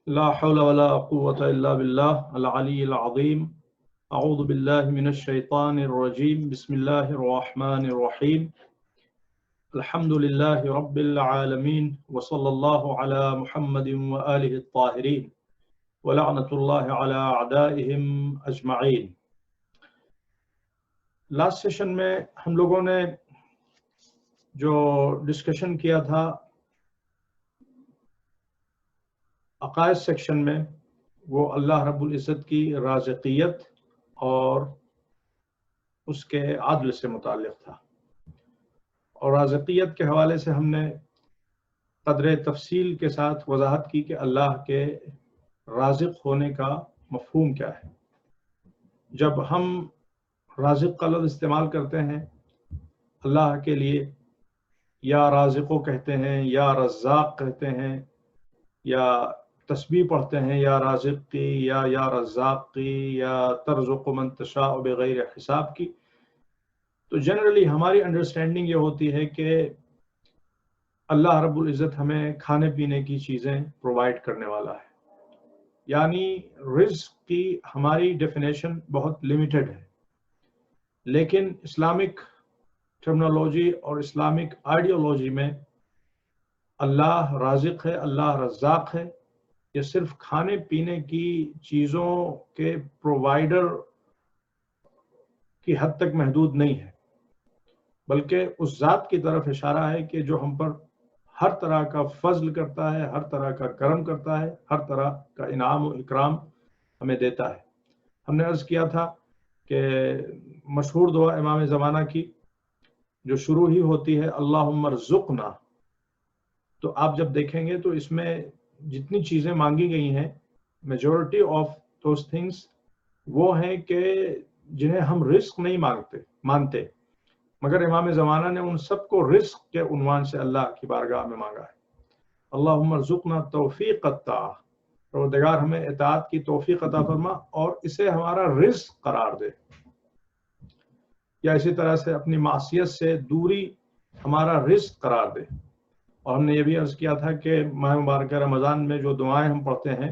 لا حول ولا قوة إلا بالله العلي العظيم. أعوذ بالله من الشيطان الرجيم. بسم الله الرحمن الرحيم. الحمد لله رب العالمين وصلى الله على محمد وآله الطاهرين ولعنة الله على أعدائهم أجمعين. لاسٹ سیشن میں ہم لوگوں نے جو ڈسکشن کیا تھا عقائد سیکشن میں، وہ اللہ رب العزت کی رازقیت اور اس کے عدل سے متعلق تھا، اور رازقیت کے حوالے سے ہم نے قدر تفصیل کے ساتھ وضاحت کی کہ اللہ کے رازق ہونے کا مفہوم کیا ہے۔ جب ہم رازق کا لفظ استعمال کرتے ہیں اللہ کے لیے، یا رازقو کہتے ہیں یا رزاق کہتے ہیں یا تسبیح پڑھتے ہیں یا رازق کی یا رزاق کی یا ترزق من تشاء بغیر حساب کی، تو جنرلی ہماری انڈرسٹینڈنگ یہ ہوتی ہے کہ اللہ رب العزت ہمیں کھانے پینے کی چیزیں پرووائڈ کرنے والا ہے، یعنی رزق کی ہماری ڈیفینیشن بہت لیمیٹڈ ہے۔ لیکن اسلامک ٹرمنالوجی اور اسلامک آئیڈیالوجی میں اللہ رازق ہے، اللہ رزاق ہے، یہ صرف کھانے پینے کی چیزوں کے پرووائڈر کی حد تک محدود نہیں ہے، بلکہ اس ذات کی طرف اشارہ ہے کہ جو ہم پر ہر طرح کا فضل کرتا ہے، ہر طرح کا کرم کرتا ہے، ہر طرح کا انعام و اکرام ہمیں دیتا ہے۔ ہم نے عرض کیا تھا کہ مشہور دعا امام زمانہ کی جو شروع ہی ہوتی ہے اللہم ارزقنا، تو آپ جب دیکھیں گے تو اس میں جتنی چیزیں مانگی گئی ہیں، میجورٹی آف دوز تھنگس وہ ہیں کہ جنہیں ہم رزق نہیں مانتے، مگر امام زمانہ نے ان سب کو رزق کے عنوان سے اللہ کی بارگاہ میں مانگا ہے۔ اللہم ارزقنا توفیق الطاعہ، پروردگار ہمیں اطاعت کی توفیق عطا فرما اور اسے ہمارا رزق قرار دے، یا اسی طرح سے اپنی معصیت سے دوری ہمارا رزق قرار دے۔ اور ہم نے یہ بھی عرض کیا تھا کہ ماہ مبارکہ رمضان میں جو دعائیں ہم پڑھتے ہیں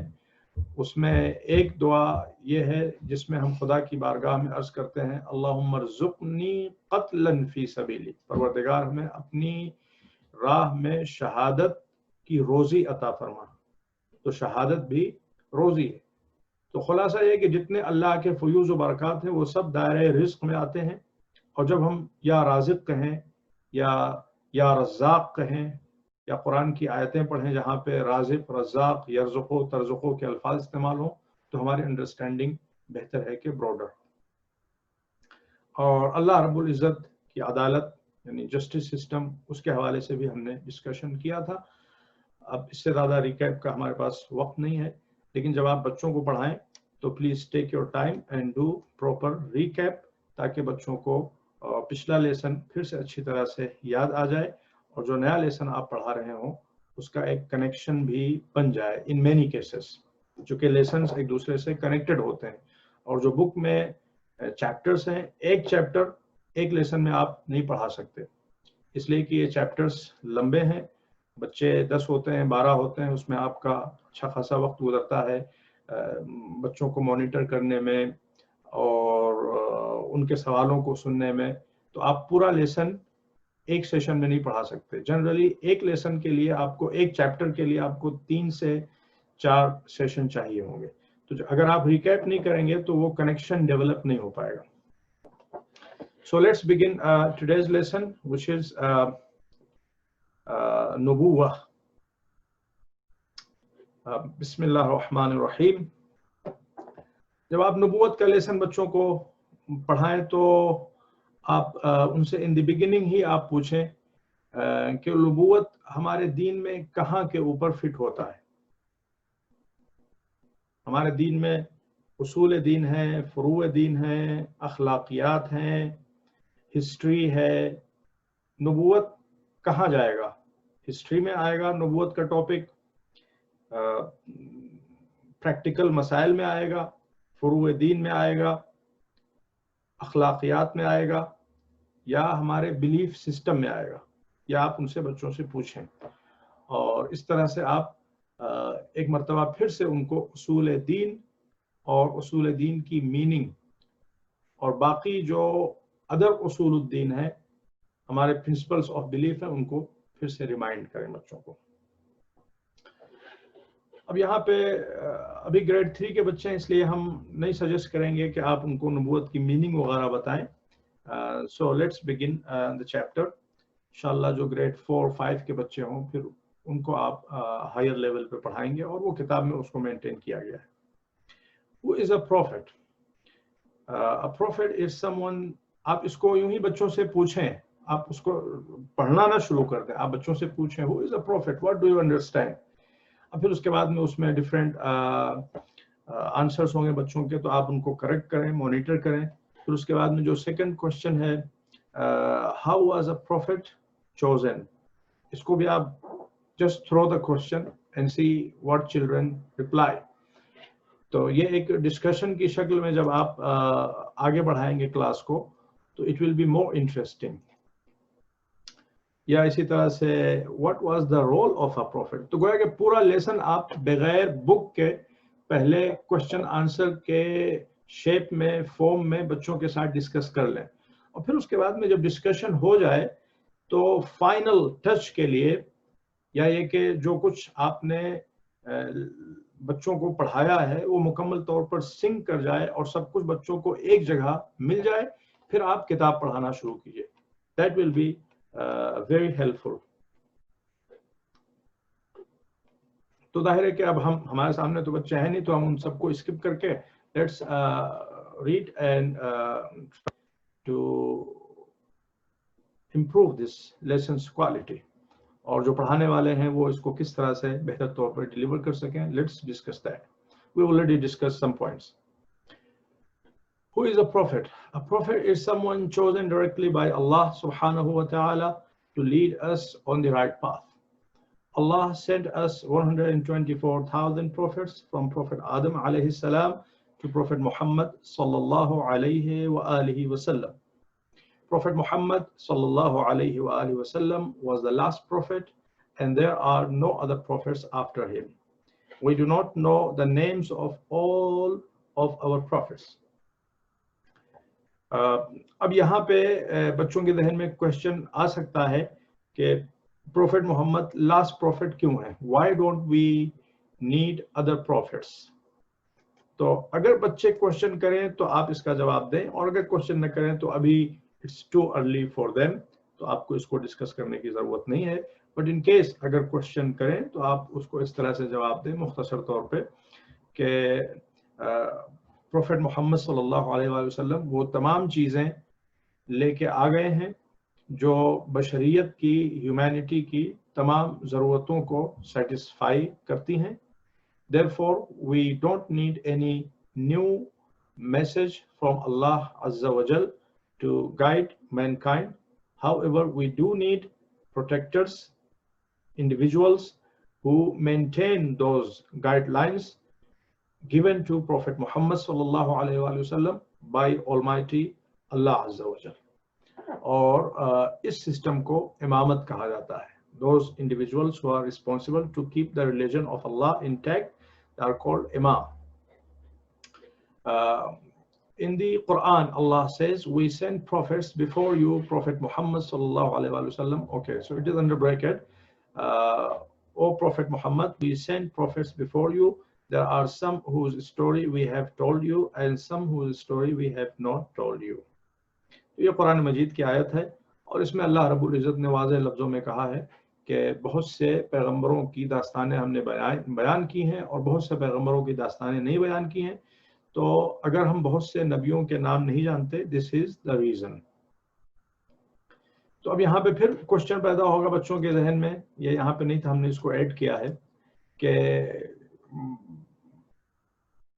اس میں ایک دعا یہ ہے جس میں ہم خدا کی بارگاہ میں عرض کرتے ہیں اللہم ارزقنی قتلا فی سبیلی، پروردگار ہمیں اپنی راہ میں شہادت کی روزی عطا فرما، تو شہادت بھی روزی ہے۔ تو خلاصہ یہ کہ جتنے اللہ کے فیوز و برکات ہیں وہ سب دائرۂ رزق میں آتے ہیں، اور جب ہم یا رازق کہیں یا رزاق کہیں یا قرآن کی آیتیں پڑھیں جہاں پہ رازق، رزاق، یرزقو، ترزقو کے الفاظ استعمال ہوں، تو ہماری انڈرسٹینڈنگ بہتر ہے کہ براڈر۔ اور اللہ رب العزت کی عدالت یعنی جسٹس سسٹم، اس کے حوالے سے بھی ہم نے ڈسکشن کیا تھا۔ اب اس سے زیادہ ریکیپ کا ہمارے پاس وقت نہیں ہے، لیکن جب آپ بچوں کو پڑھائیں تو please take your time and do proper recap, تاکہ بچوں کو پچھلا لیسن پھر سے اچھی طرح سے یاد آ جائے، اور جو نیا لیسن آپ پڑھا رہے ہوں اس کا ایک کنیکشن بھی بن جائے۔ ان مینی کیسز چونکہ لیسنز ایک دوسرے سے کنیکٹڈ ہوتے ہیں، اور جو بک میں چیپٹرز ہیں، ایک چیپٹر ایک لیسن میں آپ نہیں پڑھا سکتے، اس لیے کہ یہ چیپٹرز لمبے ہیں، بچے 10 ہوتے ہیں، 12 ہوتے ہیں، اس میں آپ کا اچھا خاصا وقت گزرتا ہے بچوں کو مانیٹر کرنے میں اور ان کے سوالوں کو سننے میں، تو آپ پورا لیسن ایک سیشن میں نہیں پڑھا سکتے۔ جنرلی ایک لیسن کے لیے آپ کو، ایک چیپٹر کے لیے آپ کو 3 سے 4 سیشن چاہیے ہوں گے، تو اگر آپ ریکیپ نہیں کریں گے تو وہ کنیکشن ڈیولپ نہیں ہو پائے گا۔ So let's begin today's lesson, which is نبوہ۔ بسم اللہ الرحمن الرحیم۔ جب آپ نبوت کا لیسن بچوں کو پڑھائیں تو آپ ان سے ان دی بگننگ ہی آپ پوچھیں کہ نبوت ہمارے دین میں کہاں کے اوپر فٹ ہوتا ہے۔ ہمارے دین میں اصول دین ہیں، فروع دین ہیں، اخلاقیات ہیں، ہسٹری ہے، نبوت کہاں جائے گا؟ ہسٹری میں آئے گا نبوت کا ٹاپک، پریکٹیکل مسائل میں آئے گا، فروع دین میں آئے گا، اخلاقیات میں آئے گا، یا ہمارے بلیف سسٹم میں آئے گا؟ یا آپ ان سے بچوں سے پوچھیں، اور اس طرح سے آپ ایک مرتبہ پھر سے ان کو اصول دین اور اصول دین کی میننگ اور باقی جو ادر اصول الدین ہے، ہمارے پرنسپلس آف بلیف ہیں، ان کو پھر سے ریمائنڈ کریں بچوں کو۔ اب یہاں پہ ابھی گریڈ 3 کے بچے ہیں، اس لیے ہم نہیں سجیسٹ کریں گے کہ آپ ان کو نبوت کی میننگ وغیرہ بتائیں۔ So let's begin the chapter. انشاءاللہ جو گریڈ 4 5 کے بچے ہوں پھر ان کو آپ ہائر لیول پہ پڑھائیں گے، اور وہ کتاب میں اس کو مینٹین کیا گیا ہے۔ Who is a prophet? A prophet is someone، آپ اس کو یوں ہی بچوں سے پوچھیں، آپ اس کو پڑھنا نہ شروع کر دیں، آپ بچوں سے پوچھیں who is a prophet, what do you understand؟ اب پھر اس کے بعد میں اس میں ڈفرینٹ آنسرس ہوں گے بچوں کے، تو آپ ان کو کریکٹ کریں، مانیٹر کریں۔ پھر اس کے بعد میں جو سیکنڈ کوشچن ہے how was a prophet chosen، اس کو بھی آپ just throw the question and see what children reply۔ تو یہ ایک ڈسکشن کی شکل میں جب آپ آگے بڑھائیں گے کلاس کو تو it will be more interesting. یا اسی طرح سے what was the role of a prophet, تو گویا کہ پورا لیسن آپ بغیر بک کے پہلے کوشچن آنسر کے شیپ میں، فارم میں بچوں کے ساتھ ڈسکس کر لیں، اور پھر اس کے بعد میں جب ڈسکشن ہو جائے تو فائنل ٹچ کے لیے، یا یہ کہ جو کچھ آپ نے بچوں کو پڑھایا ہے وہ مکمل طور پر سنک کر جائے اور سب کچھ بچوں کو ایک جگہ مل جائے، پھر آپ کتاب پڑھانا شروع کیجئے۔ That will be very helpful. تو ظاہر ہے کہ اب ہمارے سامنے تو بچے ہیں نہیں، تو ہم ان سب کو اسکپ کر کے let's read and to improve this lessons quality, اور جو پڑھانے والے ہیں وہ اس کو کس طرح سے بہتر طور پر ڈیلیور کر سکیں۔ Let's discuss that. We already discussed some points. Who is a prophet? A prophet is someone chosen directly by Allah subhanahu wa ta'ala to lead us on the right path. Allah sent us 124,000 prophets, from Prophet Adam alayhi salam to Prophet Muhammad sallallahu alayhi wa alihi wa sallam. Prophet Muhammad sallallahu alayhi wa alihi wa sallam was the last prophet, and there are no other prophets after him. We do not know the names of all of our prophets. اب یہاں پہ بچوں کے ذہن میں question آ سکتا ہے کہ پروفیٹ محمد لاسٹ پروفیٹ کیوں ہے؟ Why don't we need other prophets؟ تو اگر بچے کوشچن کریں تو آپ اس کا جواب دیں، اور اگر کوشچن نہ کریں تو ابھی it's too early for them، تو آپ کو اس کو ڈسکس کرنے کی ضرورت نہیں ہے۔ بٹ ان کیس اگر کوشچن کریں تو آپ اس کو اس طرح سے جواب دیں مختصر طور پہ کہ پروفیٹ محمد صلی اللہ علیہ وآلہ وسلم وہ تمام چیزیں لے کے آ گئے ہیں جو بشریت کی، ہیومینٹی کی تمام ضرورتوں کو سیٹسفائی کرتی ہیں۔ Therefore, we don't need any new message from Allah Azza wa Jal to guide mankind. However, we do need protectors, individuals who maintain those guidelines given to Prophet Muhammad sallallahu alaihi wasallam by Almighty Allah Azza wa Jal. اور اس system کو امامت کہا جاتا ہے۔ Those individuals who are responsible to keep the religion of Allah intact are called imam. In the Quran, Allah says, we send prophets before you, Prophet Muhammad sallallahu alaihi wasallam. Okay, so it is under bracket. O Prophet Muhammad, we send prophets before you. There are some whose story we have told you, and some whose story we have not told you. یہ قرآن مجید کی آیت ہے، اور اس میں اللہ رب العزت نے واضح لفظوں میں کہا ہے کہ بہت سے پیغمبروں کی داستانیں ہم نے بیان کی ہیں، اور بہت سے پیغمبروں کی داستانیں نہیں بیان کی ہیں۔ تو اگر ہم بہت سے نبیوں کے نام نہیں جانتے، دس از دا ریزن۔ تو اب یہاں پہ پھر کوشچن پیدا ہوگا بچوں کے ذہن میں، یہ یہاں پہ نہیں تھا، ہم نے اس کو ایڈ کیا ہے کہ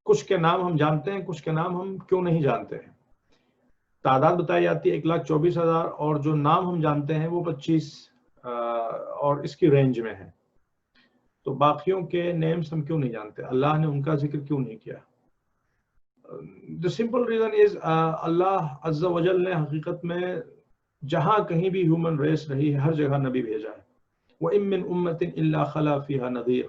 کچھ کے نام ہم جانتے ہیں، کچھ کے نام ہم کیوں نہیں جانتے ہیں۔ تعداد بتائی جاتی ہے 1,24,000، اور جو نام ہم جانتے ہیں وہ 25 اور اس کی رینج میں ہیں۔ تو باقیوں کے نیمز ہم کیوں نہیں جانتے؟ اللہ نے ان کا ذکر کیوں نہیں کیا؟ The simple reason is اللہ عز و جل نے حقیقت میں جہاں کہیں بھی ہیومن ریس رہی ہے ہر جگہ نبی بھیجا ہے۔ وَإِن مِّن أُمَّةٍ إِلَّا خَلَا فِيهَا نَذِيرٌ۔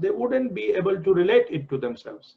they wouldn't be able to relate it to themselves।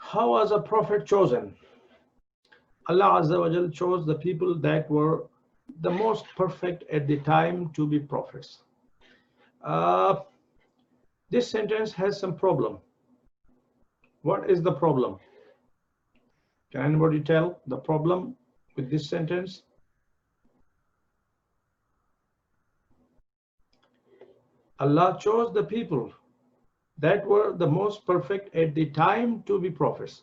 How was a prophet chosen? Allah Azza wa Jal chose the people that were the most perfect at the time to be prophets. This sentence has some problem. What is the problem? Can anybody tell the problem with this sentence? Allah chose the people that were the most perfect at the time to be prophets.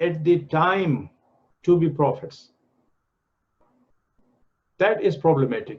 at the time to be prophets, that is problematic.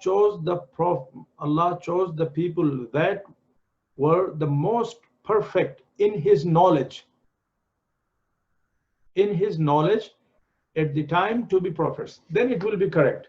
chose the people that were the most perfect in his knowledge at the time to be prophets, then it will be correct.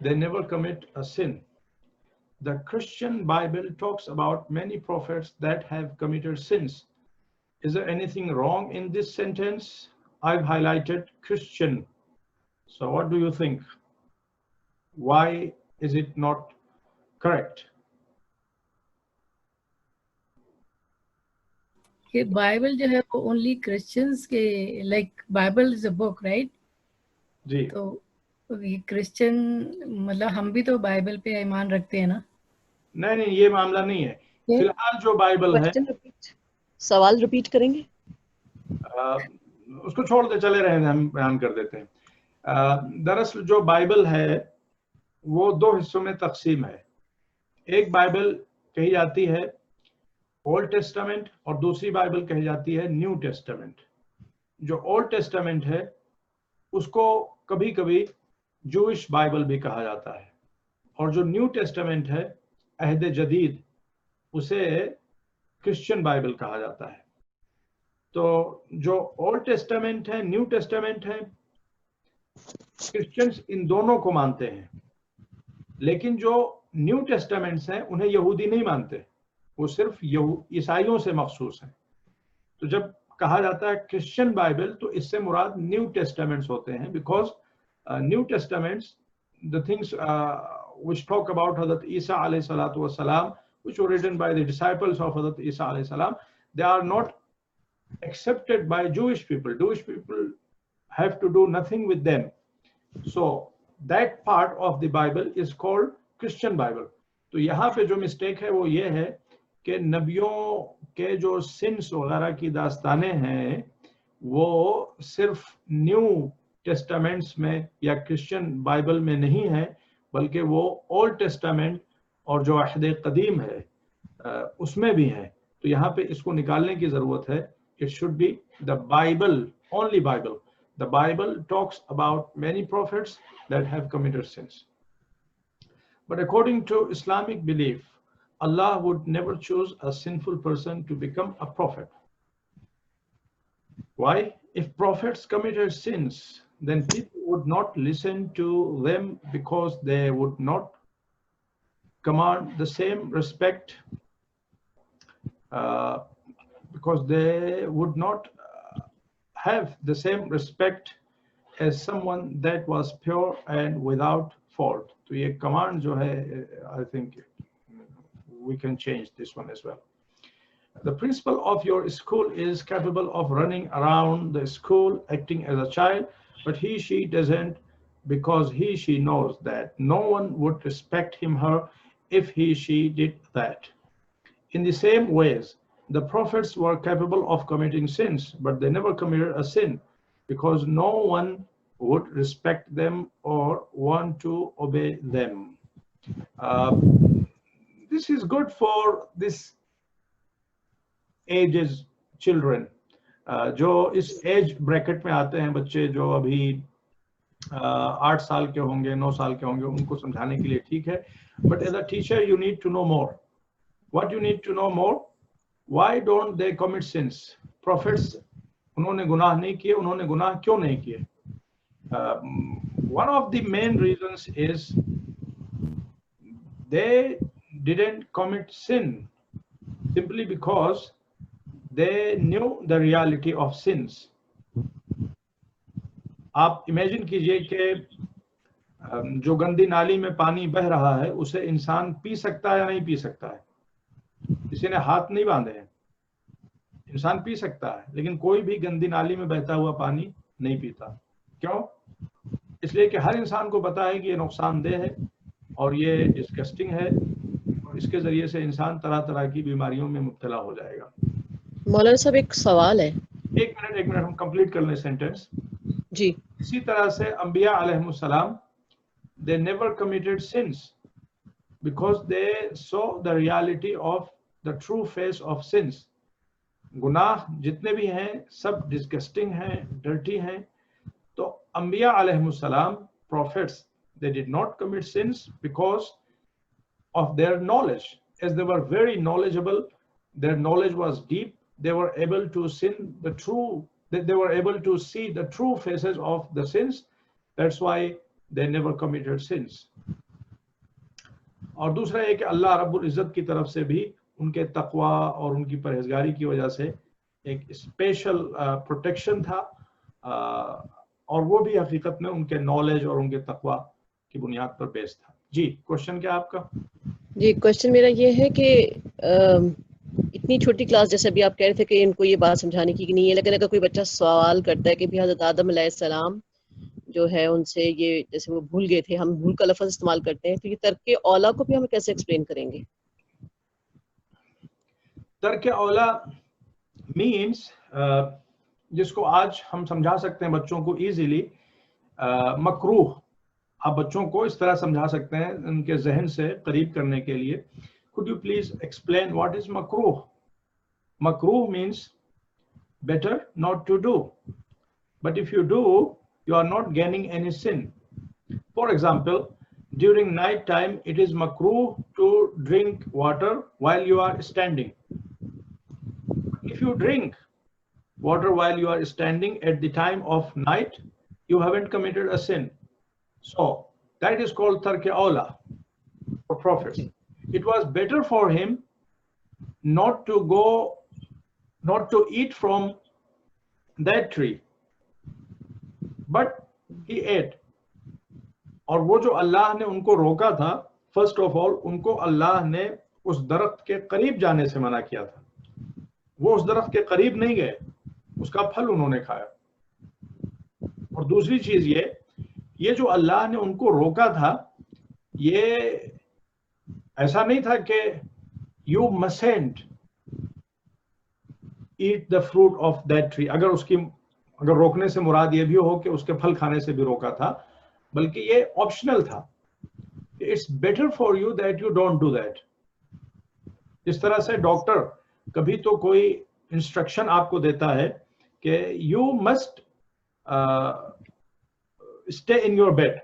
they never commit a sin. The Christian Bible talks about many prophets that have committed sins. Is there anything wrong in this sentence? I've highlighted Christian. So what do you think? Why is it not correct? کہ Bible جو ہے وہ only Christians کے like Bible is a book right جی تو Christian مطلب ہم بھی تو بائبل پہ ایمان رکھتے ہیں نا. نہیں یہ معاملہ نہیں ہے. فی الحال جو بائبل ہے سوال ریپیٹ کریں گے. اس کو چھوڑ دے چلے رہے ہیں ہم بیان کر دیتے ہیں. دراصل جو بائبل ہے وہ دو حصوں میں تقسیم ہے. ایک بائبل کہی جاتی ہے اولڈ ٹیسٹامنٹ اور دوسری بائبل کہی جاتی ہے نیو ٹیسٹامنٹ. جو اولڈ ٹیسٹامنٹ ہے اس کو کبھی کبھی جوئش بائبل بھی کہا جاتا ہے اور جو نیو ٹیسٹامنٹ ہے عہد جدید اسے کرسچن بائبل کہا جاتا ہے. تو جو اولڈ ٹیسٹامنٹ ہے نیو ٹیسٹامنٹ ہے کرسچنز ان دونوں کو مانتے ہیں لیکن جو نیو ٹیسٹامنٹس ہیں انہیں یہودی نہیں مانتے وہ صرف عیسائیوں سے مخصوص ہیں. تو جب کہا جاتا ہے کرسچن بائبل تو اس سے مراد نیو ٹیسٹامنٹس ہوتے ہیں because New Testaments the things which talk about Hazrat Isa alayhi salatu wasalam which were written by the disciples of Hazrat Isa alayhi salam, they are not accepted by Jewish people. Jewish people have to do nothing with them. So that part of the Bible is called Christian Bible. تو یہاں پہ جو mistake ہے وہ یہ ہے کہ نبیوں کے جو سنس وغیرہ کی داستانیں ہیں وہ صرف نیو ٹیسٹامنٹس میں یا کرسچن بائبل میں نہیں ہے بلکہ وہ اولڈ ٹیسٹامنٹ اور جو عہد قدیم ہے اس میں بھی ہے. تو یہاں پہ اس کو نکالنے کی ضرورت ہے. It should be the Bible, only Bible. The Bible talks about many prophets that have committed sins. But according to Islamic belief, Allah would never choose a sinful person to become a prophet. Why? If prophets committed sins, then people would not listen to them because they would not command the same respect, because they would not have the same respect as someone that was pure and without fault. So ye command jo hai, I think we can change this one as well. The principal of your school is capable of running around the school acting as a child, but she doesn't, because she knows that no one would respect him her if she did that. In the same ways, the prophets were capable of committing sins, but they never committed a sin because no one would respect them or want to obey them. This is good for this ages children. جو اس age bracket میں آتے ہیں بچے جو ابھی 8 سال کے ہوں گے 9 سال کے ہوں گے ان کو سمجھانے کے لیے ٹھیک ہے. But as a teacher you need to know more. What you need to know more? Why don't they commit sins? Prophets انہوں نے گناہ نہیں کیے. انہوں نے گناہ کیوں نہیں کیے؟ One of the main reasons is they didn't commit sin simply because they knew the reality of sins. آپ امیجن کیجئے کہ جو گندی نالی میں پانی بہ رہا ہے اسے انسان پی سکتا ہے یا نہیں پی سکتا ہے؟ کسی نے ہاتھ نہیں باندھے ہیں. انسان پی سکتا ہے لیکن کوئی بھی گندی نالی میں بہتا ہوا پانی نہیں پیتا. کیوں؟ اس لیے کہ ہر انسان کو پتا ہے کہ یہ نقصان دہ ہے اور یہ ڈسکسٹنگ ہے اور اس کے ذریعے سے انسان طرح طرح کی بیماریوں میں مبتلا ہو جائے گا. مولانا صاحب ایک سوال ہے. ایک منٹ ہم کمپلیٹ کر لیں سینٹینس. جی. اسی طرح سے انبیاء علیہ السلام they never committed sins because they saw the reality of the true face of sins. گناہ جتنے بھی ہیں سب ڈسگسٹنگ ہیں ڈرٹی ہیں. تو انبیاء علیہ السلام prophets they did not commit sins because of their knowledge. As they were very knowledgeable, their knowledge was deep, they were able to they were able to see the true faces of the sins. That's why they never committed sins. اور دوسرا یہ کہ اللہ رب العزت کی طرف سے بھی ان کے تقوی اور ان کی پرہیزگاری کی وجہ سے ایک اسپیشل پروٹیکشن تھا اور وہ بھی حقیقت میں ان کے نالج اور ان کے تقوی کی بنیاد پر بیس تھا. جی کوشچن کیا آپ کا؟ جی کوشچن میرا یہ ہے کہ اتنی چھوٹی کلاس جیسے ابھی آپ کہہ رہے تھے کہ ان کو یہ بات سمجھانے کی نہیں ہے، لیکن اگر کوئی بچہ سوال کرتا ہے کہ بھی حضرت آدم علیہ السلام جو ہے ان سے یہ جیسے وہ بھول گئے تھے، ہم بھول کا لفظ استعمال کرتے ہیں، تو یہ ترک اولا کو بھی ہم کیسے ایکسپلین کریں گے؟ ترک اولا مینس جس کو آج ہم سمجھا سکتے ہیں بچوں کو ایزیلی، مکروہ. آپ بچوں کو اس طرح سمجھا سکتے ہیں ان کے ذہن سے قریب کرنے کے لیے. could you please explain what is makruh? Makruh means better not to do, but if you do, you are not gaining any sin. For example, during night time it is makruh to drink water while you are standing. If you drink water while you are standing at the time of night, you haven't committed a sin. So that is called tark aula for prophets. It was better for him not to eat from that tree, but he ate. اور وہ جو اللہ نے ان کو روکا تھا، first of all ان کو اللہ نے اس درخت کے قریب جانے سے منع کیا تھا. وہ اس درخت کے قریب نہیں گئے، اس کا پھل انہوں نے کھایا. اور دوسری چیز یہ جو اللہ نے ان کو روکا تھا، یہ ایسا نہیں تھا کہ you mustn't eat the fruit of that tree. اگر روکنے سے مراد یہ بھی ہو کہ اس کے پھل کھانے سے بھی روکا تھا، بلکہ یہ آپشنل تھا. It's better for you that you don't do that. جس طرح سے ڈاکٹر کبھی تو کوئی انسٹرکشن آپ کو دیتا ہے کہ you must stay in your bed.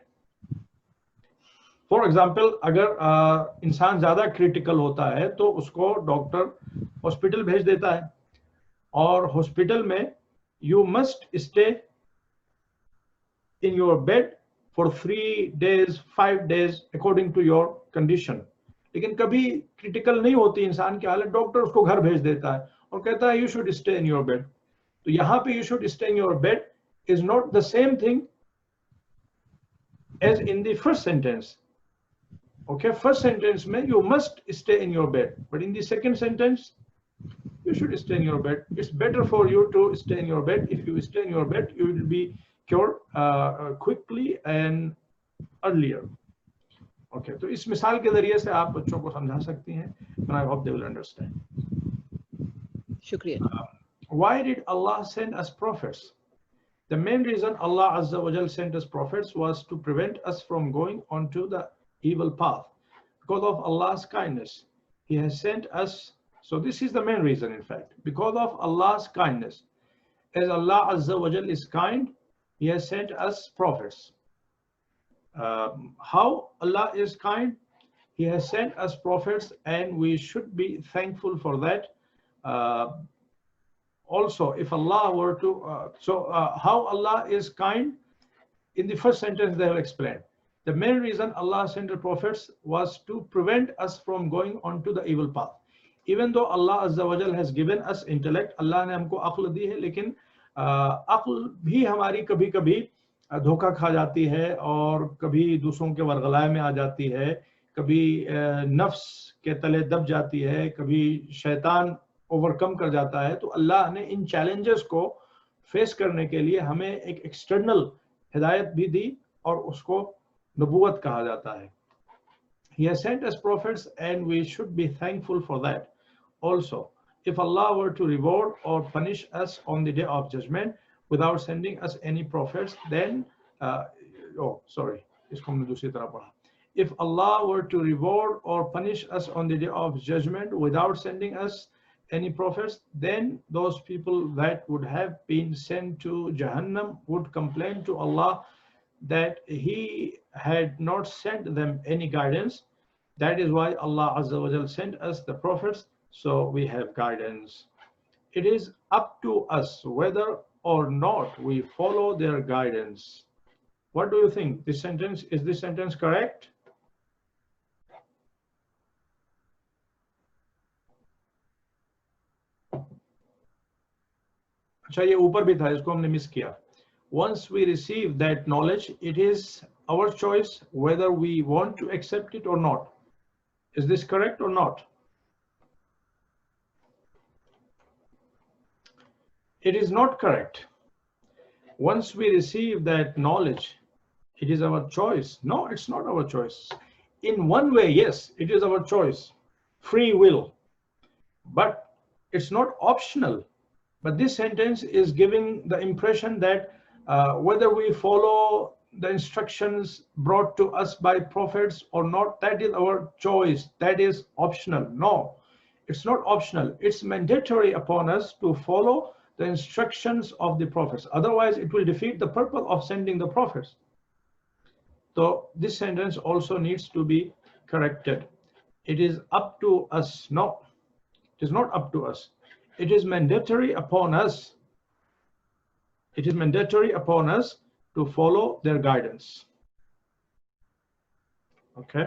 For example اگر انسان زیادہ کریٹیکل ہوتا ہے تو اس کو ڈاکٹر ہاسپٹل بھیج دیتا ہے، اور ہاسپٹل میں you must stay in your bed for 3 days 5 days according to your condition. لیکن کبھی کریٹیکل نہیں ہوتی انسان کی حالت، ڈاکٹر اس کو گھر بھیج دیتا ہے اور کہتا ہے you should stay in your bed. تو یہاں پہ you should stay in your bed is not the same thing as in the first sentence. Okay, first sentence میں you must stay in your bed, but in the second sentence you should stay in your bed. It's better for you to stay in your bed. If you stay in your bed, you will be cured quickly and earlier. Okay, تو اس مثال کے ذریعے سے آپ بچوں کو سمجھا سکتی ہیں. And I hope they will understand. شکریہ. Why did Allah send us prophets? The main reason Allah Azza wa Jal sent us prophets was to prevent us from going onto the evil path. Because of Allah's kindness, He has sent us. So this is the main reason, in fact. Because of Allah's kindness, as Allah Azza wa Jal is kind, He has sent us prophets. How Allah is kind? He has sent us prophets, and we should be thankful for that. Also, if Allah were to, how Allah is kind? In the first sentence they have explained. The main reason Allah sent the prophets was to prevent us from going onto the evil path. Even though Allah Azza wa Jal has given us intellect, Allah نے ہم کو عقل دی ہے، لیکن عقل بھی ہماری کبھی کبھی دھوکہ کھا جاتی ہے اور کبھی دوسروں کے ورغلائے میں آ جاتی ہے، کبھی نفس کے تلے دب جاتی ہے، کبھی شیطان اوورکم کر جاتا ہے. تو اللہ نے ان چیلنجز کو فیس کرنے کے لیے ہمیں ایک ایکسٹرنل ہدایت بھی دی، اور اس کو نبوت کہا جاتا ہے. He has sent us prophets, and we should be thankful for that. Also, if Allah were to reward or punish us on the day of judgment without sending us any prophets, then isko humne dusri tarah padha. If Allah were to reward or punish us on the day of judgment without sending us any prophets, then those people that would have been sent to Jahannam would complain to Allah that He had not sent them any guidance. That is why Allah Azza wa Jal sent us the prophets, so we have guidance. It is up to us whether or not we follow their guidance. What do you think? Is this sentence correct? اچھا یہ اوپر بھی تھا، اس کو ہم نے مس کیا. once we receive that knowledge, it is our choice whether we want to accept it or not. Is this correct or not? It is not correct. Once we receive that knowledge, it is our choice. No, it's not our choice. In one way, yes, it is our choice, free will, but it's not optional. But this sentence is giving the impression that whether we follow the instructions brought to us by prophets or not, that is our choice, that is optional. No, it's not optional. It's mandatory upon us to follow the instructions of the prophets. Otherwise, it will defeat the purpose of sending the prophets. So this sentence also needs to be corrected. It is up to us. No, it is not up to us. It is mandatory upon us. It is mandatory upon us to follow their guidance. Okay.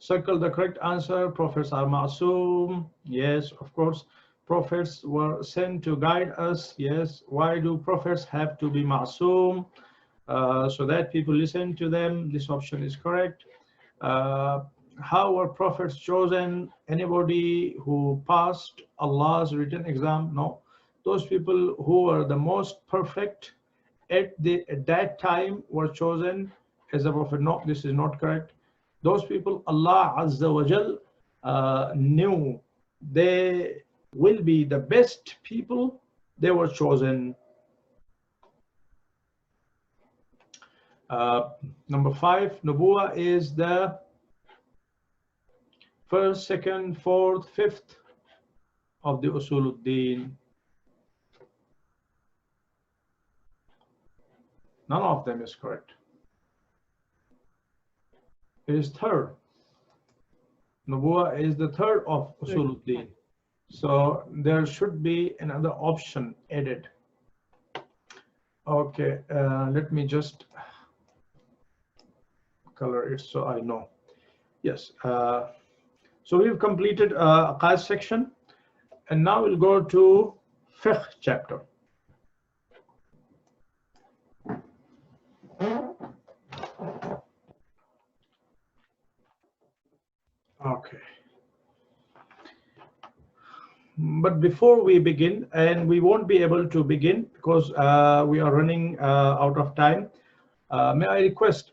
Circle the correct answer. Prophets are ma'soom. Yes, of course. Prophets were sent to guide us. Yes. Why do prophets have to be ma'soom? So that people listen to them. This option is correct. How were prophets chosen? Anybody who passed Allah's written exam? No. Those people who were the most perfect at that time were chosen as a prophet. No, this is not correct. Those people Allah Azza wa Jal knew they will be the best people, they were chosen. Number 5, Nubuwa is the first, second, fourth, fifth of the Usuluddin. None of them is correct. It is third. Nubuwa is the third of Usuluddin. So there should be another option added. Okay, let me just color it so I know. Yes. So we've completed Aqaid section, and now we'll go to Fiqh chapter. Okay. But before we begin, and we won't be able to begin because we are running out of time, may I request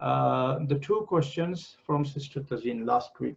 the 2 questions from Sister Tazeen last week,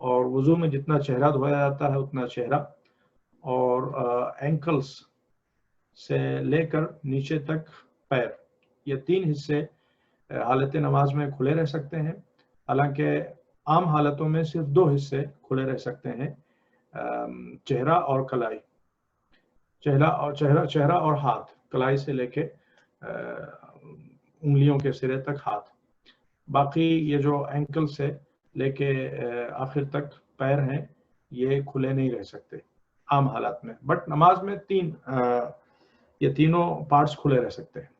اور وضو میں جتنا چہرہ دھویا جاتا ہے اتنا چہرہ، اور اینکلز سے لے کر نیچے تک پیر، یہ 3 حصے حالت نماز میں کھلے رہ سکتے ہیں، حالانکہ عام حالتوں میں صرف 2 حصے کھلے رہ سکتے ہیں، چہرہ اور کلائی، چہرہ اور ہاتھ، کلائی سے لے کے انگلیوں کے سرے تک ہاتھ، باقی یہ جو اینکل سے لے کے آخر تک پیر ہیں یہ کھلے نہیں رہ سکتے عام حالات میں، بٹ نماز میں یہ تینوں پارٹس کھلے رہ سکتے ہیں۔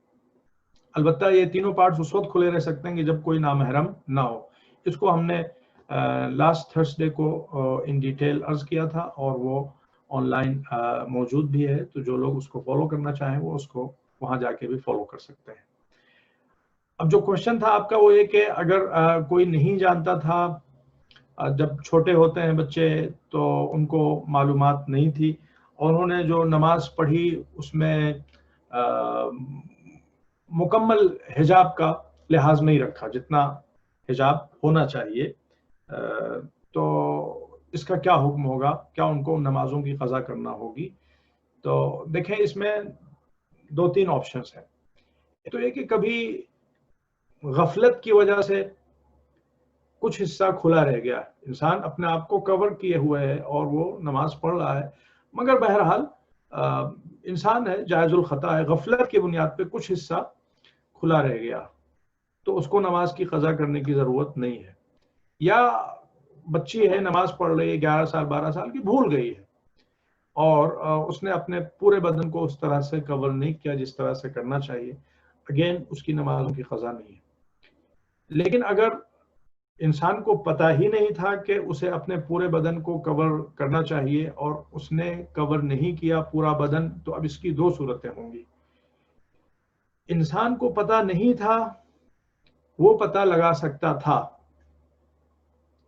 البتہ یہ تینوں پارٹس اس وقت کھلے رہ سکتے ہیں کہ جب کوئی نامحرم نہ ہو۔ اس کو ہم نے لاسٹ تھرسڈے کو ان ڈیٹیل عرض کیا تھا، اور وہ آن لائن موجود بھی ہے، تو جو لوگ اس کو فالو کرنا چاہیں وہ اس کو وہاں جا کے بھی فالو کر سکتے ہیں۔ اب جو کوشچن تھا آپ کا وہ یہ کہ اگر کوئی نہیں جانتا تھا، جب چھوٹے ہوتے ہیں بچے تو ان کو معلومات نہیں تھی، اور انہوں نے جو نماز پڑھی اس میں مکمل حجاب کا لحاظ نہیں رکھا جتنا حجاب ہونا چاہیے، تو اس کا کیا حکم ہوگا، کیا ان کو نمازوں کی قضا کرنا ہوگی؟ تو دیکھیں اس میں 2-3 آپشنز ہیں۔ تو یہ کہ کبھی غفلت کی وجہ سے کچھ حصہ کھلا رہ گیا، انسان اپنے آپ کو کور کیے ہوئے ہے اور وہ نماز پڑھ رہا ہے، مگر بہرحال انسان ہے، جائز الخطا ہے، غفلت کی بنیاد پہ کچھ حصہ کھلا رہ گیا، تو اس کو نماز کی قضا کرنے کی ضرورت نہیں ہے۔ یا بچی ہے نماز پڑھ رہی ہے، 11 سال 12 سال کی، بھول گئی ہے اور اس نے اپنے پورے بدن کو اس طرح سے کور نہیں کیا جس طرح سے کرنا چاہیے، اگین اس کی نمازوں کی قضا نہیں ہے۔ لیکن اگر انسان کو پتہ ہی نہیں تھا کہ اسے اپنے پورے بدن کو کور کرنا چاہیے اور اس نے کور نہیں کیا پورا بدن، تو اب اس کی 2 صورتیں ہوں گی۔ انسان کو پتہ نہیں تھا، وہ پتہ لگا سکتا تھا،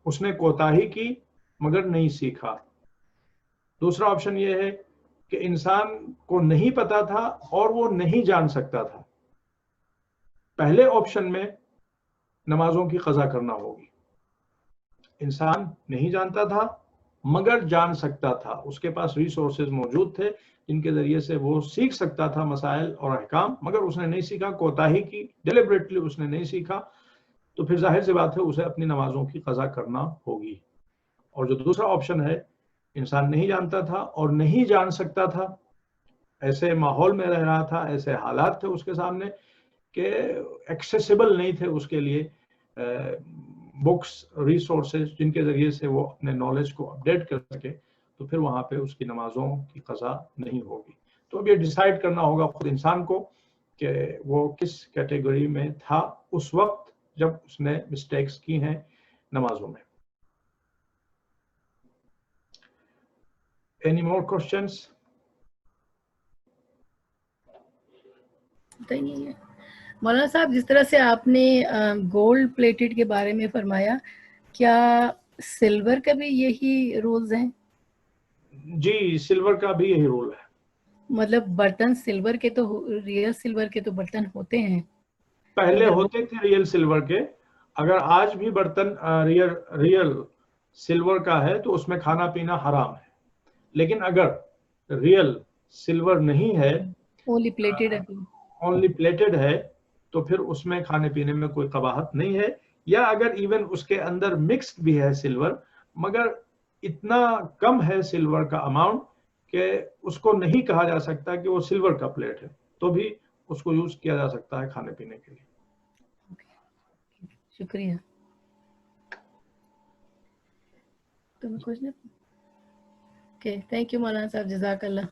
اس نے کوتاہی کی مگر نہیں سیکھا۔ دوسرا آپشن یہ ہے کہ انسان کو نہیں پتا تھا اور وہ نہیں جان سکتا تھا۔ پہلے آپشن میں نمازوں کی قضا کرنا ہوگی۔ انسان نہیں جانتا تھا مگر جان سکتا تھا، اس کے پاس ریسورسز موجود تھے جن کے ذریعے سے وہ سیکھ سکتا تھا مسائل اور احکام، مگر اس نے نہیں سیکھا، کوتاہی کی، ڈیلیبریٹلی اس نے نہیں سیکھا، تو پھر ظاہر سی بات ہے اسے اپنی نمازوں کی قضا کرنا ہوگی۔ اور جو دوسرا آپشن ہے، انسان نہیں جانتا تھا اور نہیں جان سکتا تھا، ایسے ماحول میں رہ رہا تھا، ایسے حالات تھے اس کے سامنے کہ ایکسیسیبل نہیں تھے اس کے لیے بکس، ریسورسز جن کے ذریعے سے وہ اپنے نالج کو اپڈیٹ کر سکے، تو پھر وہاں پہ اس کی نمازوں کی قضا نہیں ہوگی۔ تو اب یہ ڈیسائیڈ کرنا ہوگا خود انسان کو کہ وہ کس کیٹیگری میں تھا اس وقت جب اس نے مسٹیکس کی ہیں نمازوں میں۔ Any more questions؟ نہیں ہے مولانا صاحب، جس طرح سے آپ نے گولڈ پلیٹڈ کے بارے میں فرمایا، کیا سلور کا بھی یہی رولز ہیں؟ جی، سلور کا بھی یہی رول ہے۔ مطلب برتن سلور کے تو، ریئل سلور کے تو برتن ہوتے ہیں، پہلے ہوتے تھے ریئل سلور کے، اگر آج بھی برتن ریئل سلور کا ہے تو اس میں کھانا پینا حرام ہے، لیکن اگر ریئل سلور نہیں ہے، اونلی پلیٹڈ ہے، اونلی پلیٹڈ ہے، تو پھر اس میں کھانے پینے میں کوئی قباحت نہیں ہے۔ یا اگر ایون اس کے اندر مکسڈ بھی ہے سلور، مگر اتنا کم ہے سلور کا اماؤنٹ کہ اس کو نہیں کہا جا سکتا کہ وہ سلور کا پلیٹ ہے، تو بھی اس کو یوز کیا جا سکتا ہے کھانے پینے کے لیے۔ شکریہ۔ تمہیں کچھ نہیں؟ اوکے، تھینک یو مولانا صاحب، جزاک اللہ۔